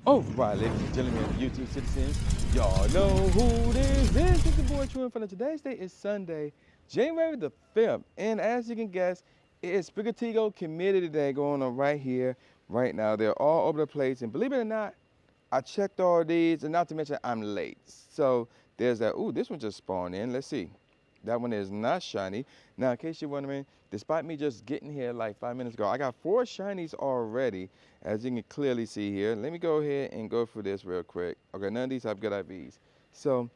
All right, ladies and gentlemen, YouTube citizens, y'all know who this is. This is your boy True Inferno. Today's date is Sunday, January the 5th. And as you can guess, it is Sprigatito Community Day going on right here, right now. They're all over the place. And believe it or not, I checked all these, and not to mention I'm late. So there's that. Ooh, this one just spawned in. Let's see. That one is not shiny. Now, in case you're wondering, despite me just getting here like 5 minutes ago, I got 4 shinies already, as you can clearly see here. Let me go ahead and go through this real quick. Okay, none of these have good IVs. So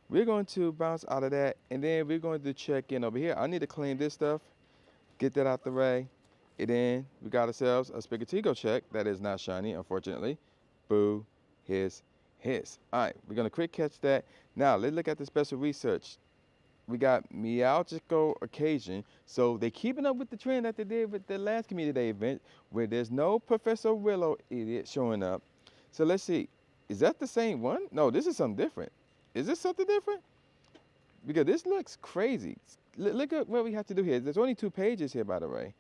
we're going to bounce out of that, and then we're going to check in over here. I need to clean this stuff, get that out the way, and then we got ourselves a Sprigatito check. That is not shiny, unfortunately. Boo, hiss. All right, we're going to quick catch that. Now, let's look at the special research. We got Meowgical Occasion. So they keeping up with the trend that they did with the last Community Day event, where there's no Professor Willow idiot showing up. So let's see. Is that the same one? No, this is something different. Is this something different? Because this looks crazy. Look at what we have to do here. There's only 2 pages here, by the way.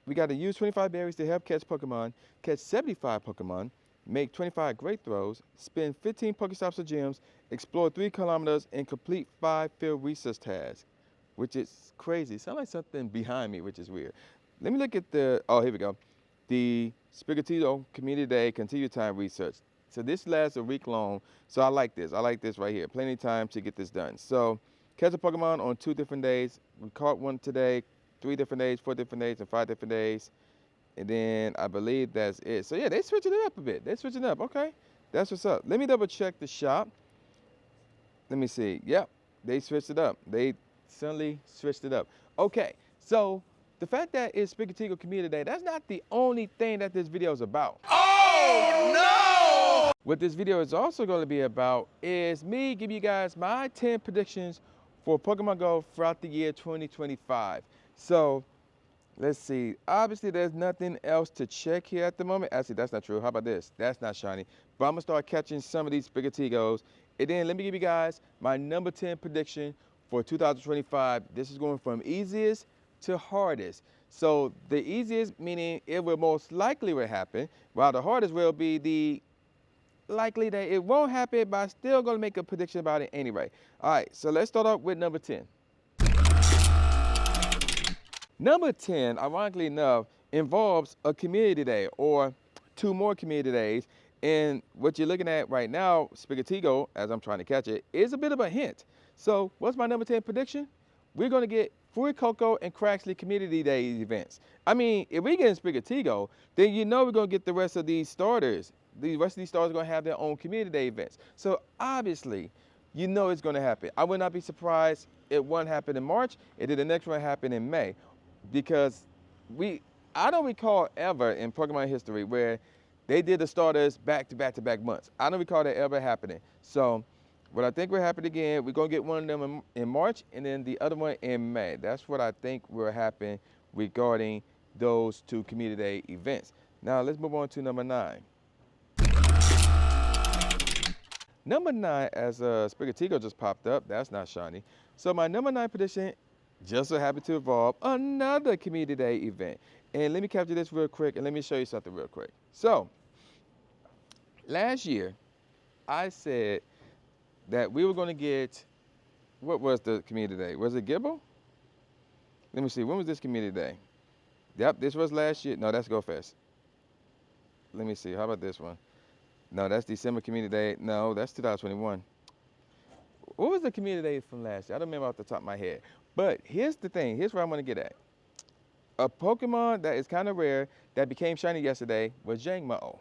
We got to use 25 berries to help catch Pokemon, catch 75 Pokemon, make 25 great throws, spend 15 Pokestops or gems, explore 3 kilometers, and complete 5 field research tasks, which is crazy. Sounds like something behind me, which is weird. Let me look at the, oh, here we go. The Sprigatito Community Day Continue Time Research. So this lasts a week long, so I like this. I like this right here. Plenty of time to get this done. So catch a Pokemon on 2 different days. We caught one today, 3 different days, 4 different days, and 5 different days. And then I believe that's it. So yeah, they switching it up a bit. They're switching up. Okay, that's what's up. Let me double check the shop. Let me see. Yep, they switched it up. They suddenly switched it up. Okay, so the fact that it's Sprigatito Community Day, that's not the only thing that this video is about. Oh no! What this video is also going to be about is me giving you guys my 10 predictions for Pokemon Go throughout the year 2025. So let's see. Obviously, there's nothing else to check here at the moment. Actually, that's not true. How about this? That's not shiny. But I'm going to start catching some of these Sprigatitos. And then let me give you guys my number 10 prediction for 2025. This is going from easiest to hardest. So the easiest, meaning it will most likely will happen, while the hardest will be the likely that it won't happen, but I'm still going to make a prediction about it anyway. All right, so let's start off with number 10. Number 10, ironically enough, involves a community day or 2 more community days. And what you're looking at right now, Sprigatito, as I'm trying to catch it, is a bit of a hint. So what's my number 10 prediction? We're going to get Coco and Craxley Community Day events. I mean, if we get in Sprigatito, then you know we're going to get the rest of these starters. The rest of these starters are going to have their own Community Day events. So obviously, you know it's going to happen. I would not be surprised if one happened in March and then the next one happened in May. Because I don't recall ever in Pokemon history where they did the starters back to back months. I don't recall that ever happening. So what I think will happen again, we're going to get one of them in March and then the other one in May. That's what I think will happen regarding those 2 Community Day events. Now let's move on to number 9. Number 9, as Sprigatito just popped up, that's not shiny. So my number 9 prediction just so happened to involve another Community Day event. And let me capture this real quick and let me show you something real quick. So last year, I said that we were going to get, what was the Community Day? Was it Gibble? Let me see, when was this Community Day? Yep, this was last year. No, that's Go Fest. Let me see, how about this one? No, that's December Community Day. No, that's 2021. What was the Community Day from last year? I don't remember off the top of my head. But here's the thing. Here's where I'm going to get at. A Pokemon that is kind of rare that became shiny yesterday was Jangmo-O.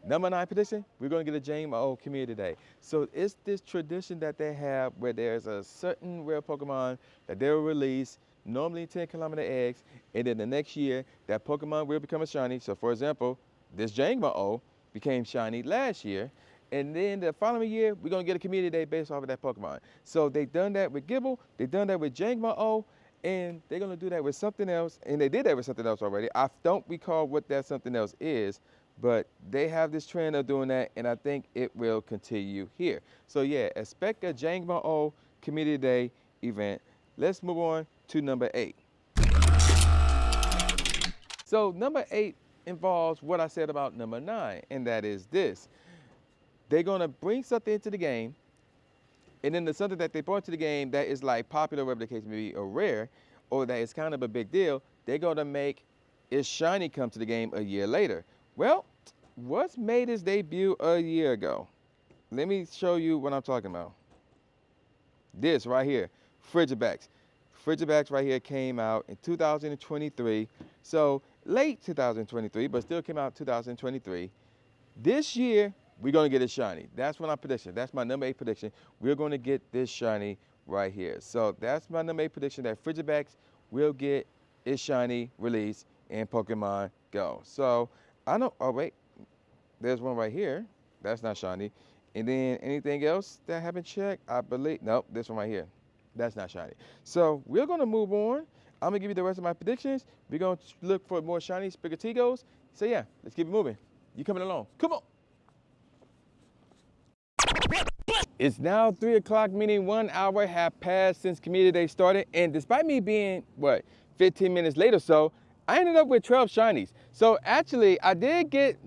Number 9 prediction, we're going to get a Jangmo-O Community Day. So it's this tradition that they have where there's a certain rare Pokemon that they will release, normally 10-kilometer eggs, and then the next year that Pokemon will become a shiny. So for example, this Jangmo-O became shiny last year. And then the following year, we're going to get a Community Day based off of that Pokemon. So they've done that with Gibble, they've done that with Jangmo-O, and they're going to do that with something else. And they did that with something else already. I don't recall what that something else is, but they have this trend of doing that, and I think it will continue here. So yeah, expect a Jangmo-O Community Day event. Let's move on to number 8. So number 8 involves what I said about number 9, and that is this. They're gonna bring something into the game, and then the something that they brought to the game that is like popular, whatever the case may be, or rare, or that is kind of a big deal, they're gonna make its shiny come to the game a year later. Well, what's made its debut a year ago? Let me show you what I'm talking about. This right here, Frigibacks. Frigibacks right here came out in 2023. So late 2023, but still came out 2023. This year, we're gonna get a shiny. That's what I'm predicting. That's my number 8 prediction. We're gonna get this shiny right here. So that's my number 8 prediction, that Frigibacks will get its shiny release in Pokemon Go. So I don't, oh wait, there's one right here. That's not shiny. And then anything else that I haven't checked, I believe, nope, this one right here. That's not shiny. So we're gonna move on. I'm gonna give you the rest of my predictions. We're gonna look for more shiny Sprigatigos. So yeah, let's keep it moving. You coming along? Come on. It's now 3 o'clock, meaning 1 hour have passed since Community Day started. And despite me being, 15 minutes late or so, I ended up with 12 shinies. So actually, I did get,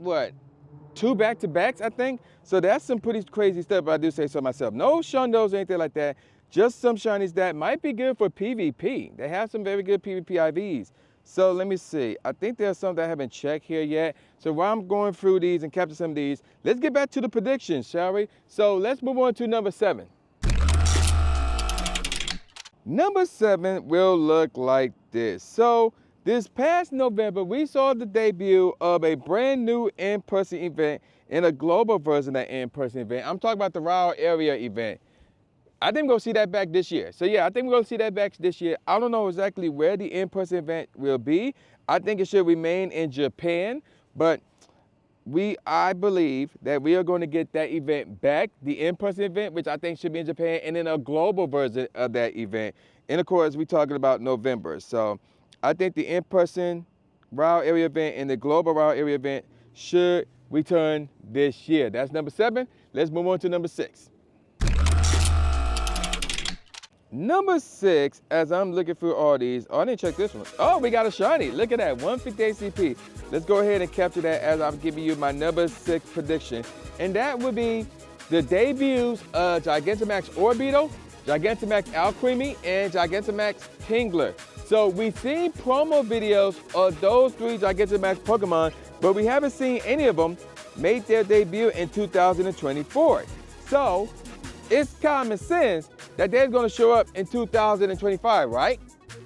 2 back-to-backs, I think. So that's some pretty crazy stuff, but I do say so myself. No shundos or anything like that. Just some shinies that might be good for PvP. They have some very good PvP IVs. So let me see. I think there's some that I haven't checked here yet. So while I'm going through these and capturing some of these, let's get back to the predictions, shall we? So let's move on to number 7. Number 7 will look like this. So this past November, we saw the debut of a brand new in-person event and a global version of that in-person event. I'm talking about the Raw Area event. I think we're going to see that back this year. So yeah, I think we're going to see that back this year. I don't know exactly where the in-person event will be. I think it should remain in Japan, but I believe that we are going to get that event back, the in-person event, which I think should be in Japan, and then a global version of that event. And of course, we're talking about November. So I think the in-person Raw Area event and the global Raw Area event should return this year. That's number 7. Let's move on to number 6. Number 6, as I'm looking through all these, I didn't check this one. Oh, we got a shiny. Look at that, 150 ACP. Let's go ahead and capture that as I'm giving you my number 6 prediction. And that would be the debuts of Gigantamax Orbeetle, Gigantamax Alcremie, and Gigantamax Kingler. So we've seen promo videos of those 3 Gigantamax Pokemon, but we haven't seen any of them make their debut in 2024. So it's common sense that they're going to show up in 2025, right?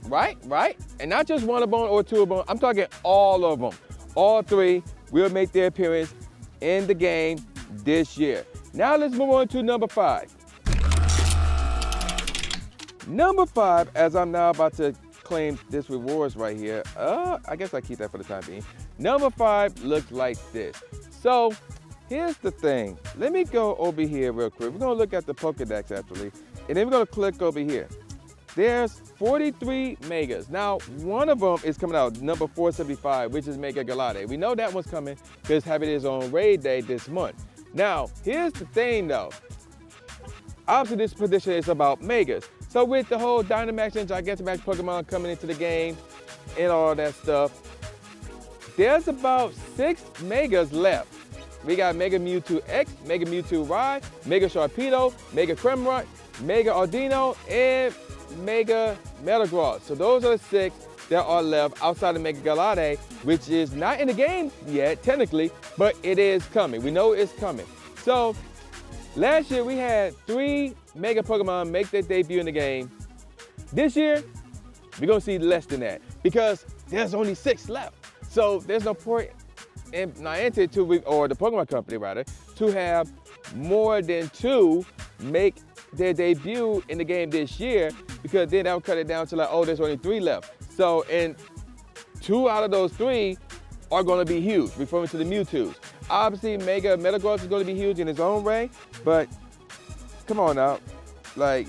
Right? And not just one of them or 2 of them. I'm talking all of them. All 3 will make their appearance in the game this year. Now let's move on to number 5. Number 5, as I'm now about to claim this rewards right here. I guess I keep that for the time being. Number 5 looks like this. So here's the thing. Let me go over here real quick. We're going to look at the Pokedex actually. And then we're going to click over here. There's 43 Megas. Now, one of them is coming out, number 475, which is Mega Galade. We know that one's coming because having his own raid day this month. Now, here's the thing though. Obviously, this prediction is about Megas. So with the whole Dynamax and Gigantamax Pokemon coming into the game and all that stuff, there's about 6 Megas left. We got Mega Mewtwo X, Mega Mewtwo Y, Mega Sharpedo, Mega Cremorant, Mega Ardino, and Mega Metagross. So those are the 6 that are left outside of Mega Galade, which is not in the game yet, technically, but it is coming. We know it's coming. So last year we had 3 Mega Pokemon make their debut in the game. This year, we're gonna see less than that because there's only 6 left. So there's no point in Niantic or the Pokemon Company rather, to have more than 2 make their debut in the game this year, because then that would cut it down to like, oh, there's only 3 left. So, and 2 out of those 3 are gonna be huge, referring to the Mewtwo's. Obviously, Mega Metagross is gonna be huge in its own way, but come on now, like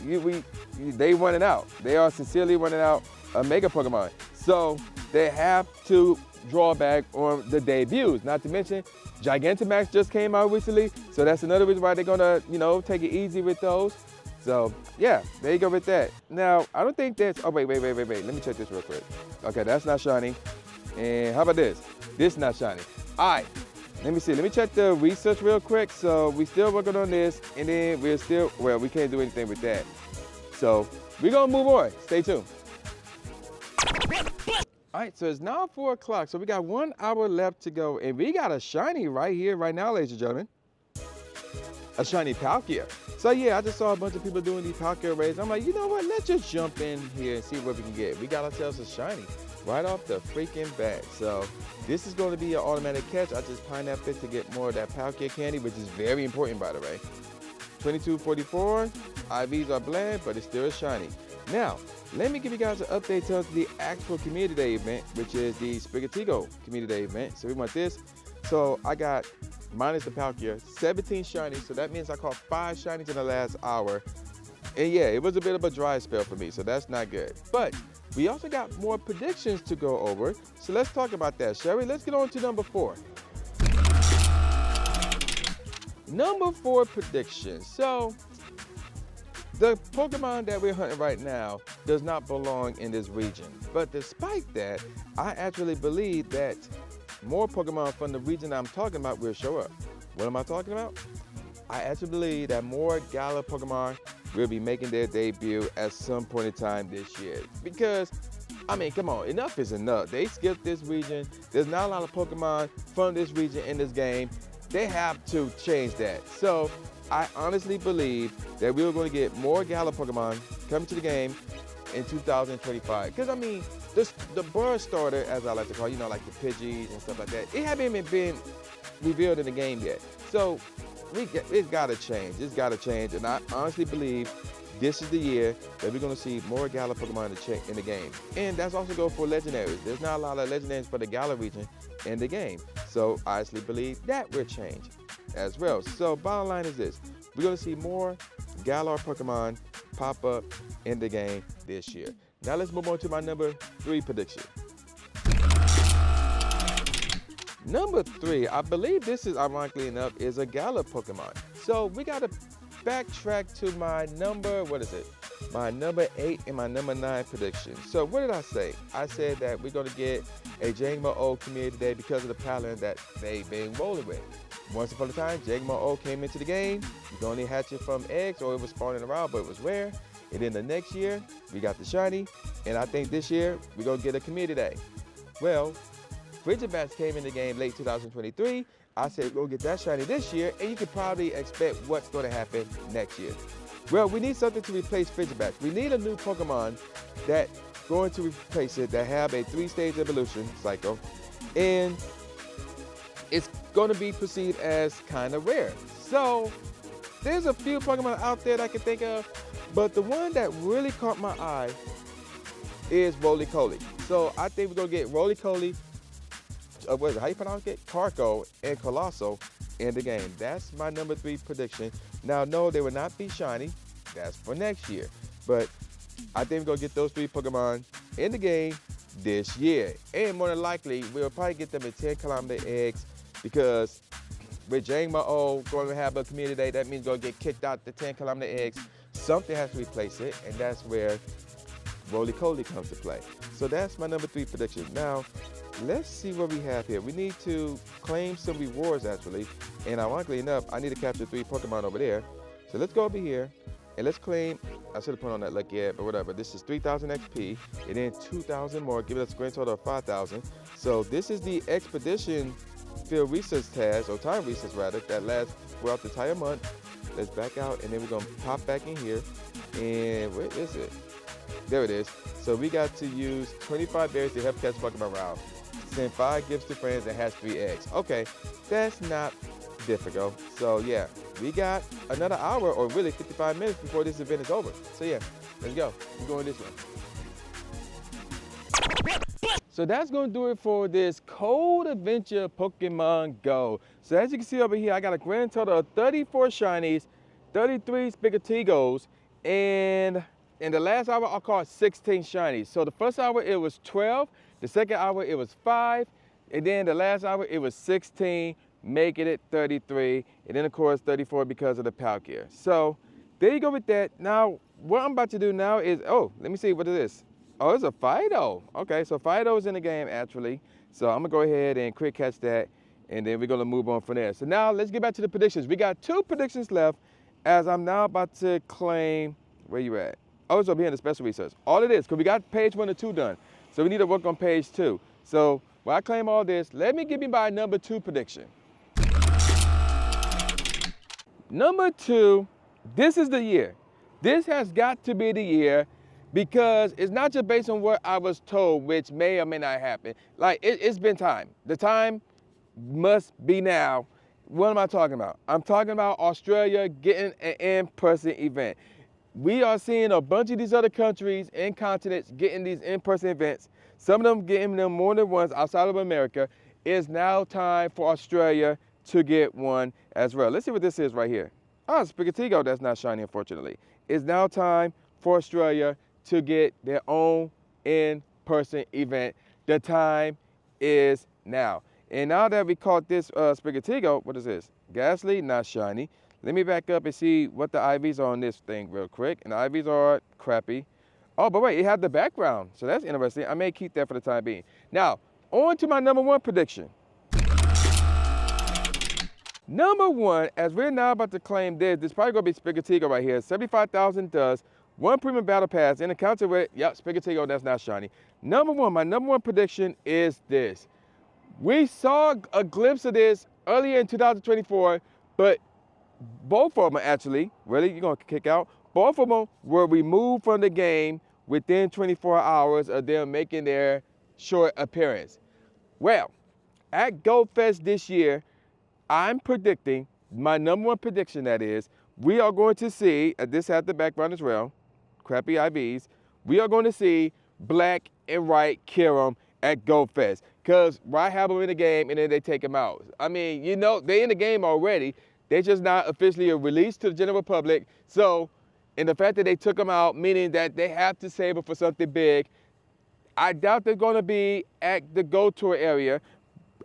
they running out. They are sincerely running out of Mega Pokemon. So they have to draw back on the debuts. Not to mention, Gigantamax just came out recently, so that's another reason why they're gonna, take it easy with those. So yeah, there you go with that. Now, I don't think that's, oh wait, let me check this real quick. Okay, that's not shiny. And how about this? This is not shiny. All right, let me see. Let me check the research real quick. So we still working on this, and then we're still, well, we can't do anything with that. So we're gonna move on. Stay tuned. All right, so it's now 4 o'clock. So we got 1 hour left to go, and we got a shiny right here, right now, ladies and gentlemen. A shiny Palkia. So yeah, I just saw a bunch of people doing these Palkia raids. I'm like, you know what? Let's just jump in here and see what we can get. We got ourselves a shiny right off the freaking bat. So this is going to be an automatic catch. I just pineappled it to get more of that Palkia candy, which is very important, by the way. 2244. IVs are bland, but it's still a shiny. Now, let me give you guys an update to the actual Community Day event, which is the Sprigatito Community Day event. So we want this. So I got, minus the Palkia, 17 shinies. So that means I caught 5 shinies in the last hour. And yeah, it was a bit of a dry spell for me, so that's not good. But we also got more predictions to go over. So let's talk about that, shall we? Let's get on to number 4. Number 4 prediction. So the Pokemon that we're hunting right now does not belong in this region. But despite that, I actually believe that more Pokemon from the region I'm talking about will show up. What am I talking about? I actually believe that more Galar Pokemon will be making their debut at some point in time this year. Because, I mean, come on, enough is enough. They skipped this region. There's not a lot of Pokemon from this region in this game. They have to change that. So I honestly believe that we're going to get more Galar Pokemon coming to the game in 2025. Because, I mean, the bird starter, as I like to call it, you know, like the Pidgeys and stuff like that, it haven't even been revealed in the game yet. So it's got to change. It's got to change. And I honestly believe this is the year that we're going to see more Galar Pokemon in the game. And that's also go for legendaries. There's not a lot of legendaries for the Galar region in the game. So I honestly believe that will change as well. So bottom line is this. We're going to see more Galar Pokemon pop up in the game this year. Now let's move on to my number 3 prediction. Number 3, I believe this is, ironically enough, is a Galar Pokemon. So we got to backtrack to my number, my number 8 and my number 9 prediction. So what did I say? I said that we're going to get a Jangmo-O Community Day because of the pattern that they've been rolling with. Once upon a time, Jangmo-O came into the game. You can only hatch it from eggs, or it was spawning around, but it was rare. And then the next year, we got the shiny. And I think this year, we're going to get a Community Day. Well, Frigibats came in the game late 2023. I said, go get that shiny this year, and you can probably expect what's going to happen next year. Well, we need something to replace Frigibats. We need a new Pokemon that's going to replace it, that have a 3-stage evolution cycle, and it's going to be perceived as kind of rare. So there's a few Pokemon out there that I can think of, but the one that really caught my eye is Roly-Poly. So I think we're going to get Roly-Poly, what is it, how you pronounce it? Carco and Colossal in the game. That's my number 3 prediction. Now, no, they will not be shiny. That's for next year. But I think we're going to get those 3 Pokemon in the game this year. And more than likely, we'll probably get them in 10-kilometer eggs, because with Jangmo-O going to have a Community Day, that means going to get kicked out the 10-kilometer eggs. Something has to replace it, and that's where Roly-Poly comes to play. So that's my number 3 prediction. Now, let's see what we have here. We need to claim some rewards, actually. And ironically enough, I need to capture 3 Pokemon over there. So let's go over here, and let's claim, I should have put on that luck yet, but whatever. This is 3,000 XP, and then 2,000 more, giving us a grand total of 5,000. So this is the Expedition Field Research task, or time research rather, that lasts throughout the entire month. Let's back out, and then we're going to pop back in here. And where is it? There it is. So we got to use 25 berries to help catch Pokemon around. Send 5 gifts to friends that has 3 eggs. Okay, that's not difficult. So yeah, we got another hour, or really 55 minutes before this event is over. So yeah, let's go. We're going this way. So that's going to do it for this Cold Adventure Pokemon Go. So as you can see over here, I got a grand total of 34 shinies, 33 Sprigatigos, and in the last hour, I caught 16 shinies. So the first hour, it was 12. The second hour, it was 5. And then the last hour, it was 16, making it 33. And then, of course, 34 because of the Palkia. So there you go with that. Now, what I'm about to do now is, oh, let me see what it is. Oh, it's a Fido. Okay, so Fido's in the game, actually. So I'm gonna go ahead and quick catch that, and then we're gonna move on from there. So now let's get back to the predictions. We got 2 predictions left, as I'm now about to claim, where you at? Oh, it's over here in the special research. All it is, because we got page 1 and 2 done. So we need to work on page 2. So while I claim all this, let me give you my number 2 prediction. Number 2, this is the year. This has got to be the year, because it's not just based on what I was told, which may or may not happen. Like, it's been time. The time must be now. What am I talking about? I'm talking about Australia getting an in-person event. We are seeing a bunch of these other countries and continents getting these in-person events. Some of them getting them more than once outside of America. It's now time for Australia to get one as well. Let's see what this is right here. Oh, Sprigatito, that's not shiny, unfortunately. It's now time for Australia to get their own in-person event. The time is now. And now that we caught this Sprigatito, what is this? Ghastly, not shiny. Let me back up and see what the IVs are on this thing real quick. And the IVs are crappy. Oh, but wait, it had the background. So that's interesting. I may keep that for the time being. Now, on to my number 1 prediction. Number 1, as we're now about to claim this probably gonna be Sprigatito right here. 75,000 dust. 1 premium battle pass, and encounter with, yep, Sprigatito, that's not shiny. Number 1, my number 1 prediction is this. We saw a glimpse of this earlier in 2024, but both of them actually, really, you're gonna kick out? Both of them were removed from the game within 24 hours of them making their short appearance. Well, at GoFest this year, I'm predicting, my number 1 prediction that is, we are going to see, this has the background as well, crappy IVs, we are going to see black and white Kirim at GoFest. Because why have them in the game and then they take them out? I mean, you know, they in the game already. They just not officially released to the general public. So, and the fact that they took them out, meaning that they have to save it for something big, I doubt they're going to be at the Go Tour area.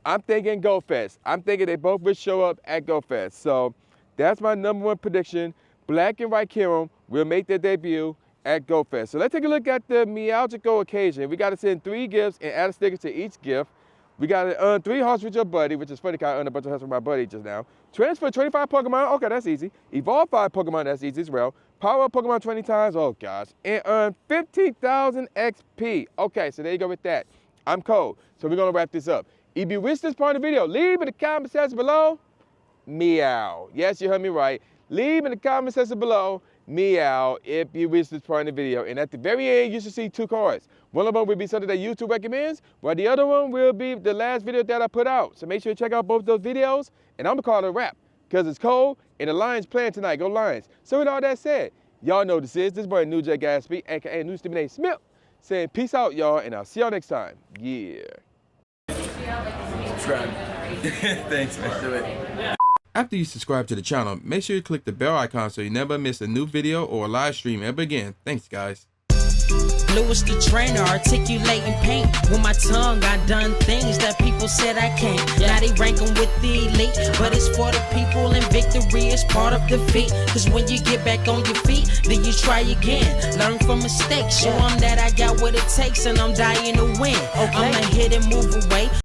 I'm thinking GoFest. I'm thinking they both will show up at GoFest. So that's my number 1 prediction. Black and white Kirim will make their debut at GoFest. So let's take a look at the Meowgical occasion. We got to send 3 gifts and add a sticker to each gift. We got to earn 3 hearts with your buddy, which is funny because I earned a bunch of hearts with my buddy just now. Transfer 25 Pokemon, okay, that's easy. Evolve 5 Pokemon, that's easy as well. Power up Pokemon 20 times, oh gosh. And earn 15,000 XP. Okay, so there you go with that. I'm Cole, so we're gonna wrap this up. If you wish this part of the video, leave in the comment section below, meow. Yes, you heard me right. Leave in the comment section below, meow, if you wish this part of the video. And at the very end, you should see 2 cards. One of them will be something that YouTube recommends, while the other one will be the last video that I put out. So make sure you check out both those videos, and I'm gonna call it a wrap, because it's cold, and the Lions playing tonight. Go Lions. So with all that said, y'all know this boy New J Gatsby, aka New Stephen A. Smith, saying peace out, y'all, and I'll see y'all next time. Yeah. Subscribe. Thanks, man. Do it. After you subscribe to the channel, make sure you click the bell icon so you never miss a new video or a live stream ever again. Thanks, guys. Lewis the trainer, articulating paint. With my tongue, I done things that people said I can't. Now they rank 'em with the elite, but it's for the people, and victory is part of defeat. Cause when you get back on your feet, then you try again. Learn from mistakes, show 'em that I got what it takes, and I'm dying to win. I'ma hit and move away.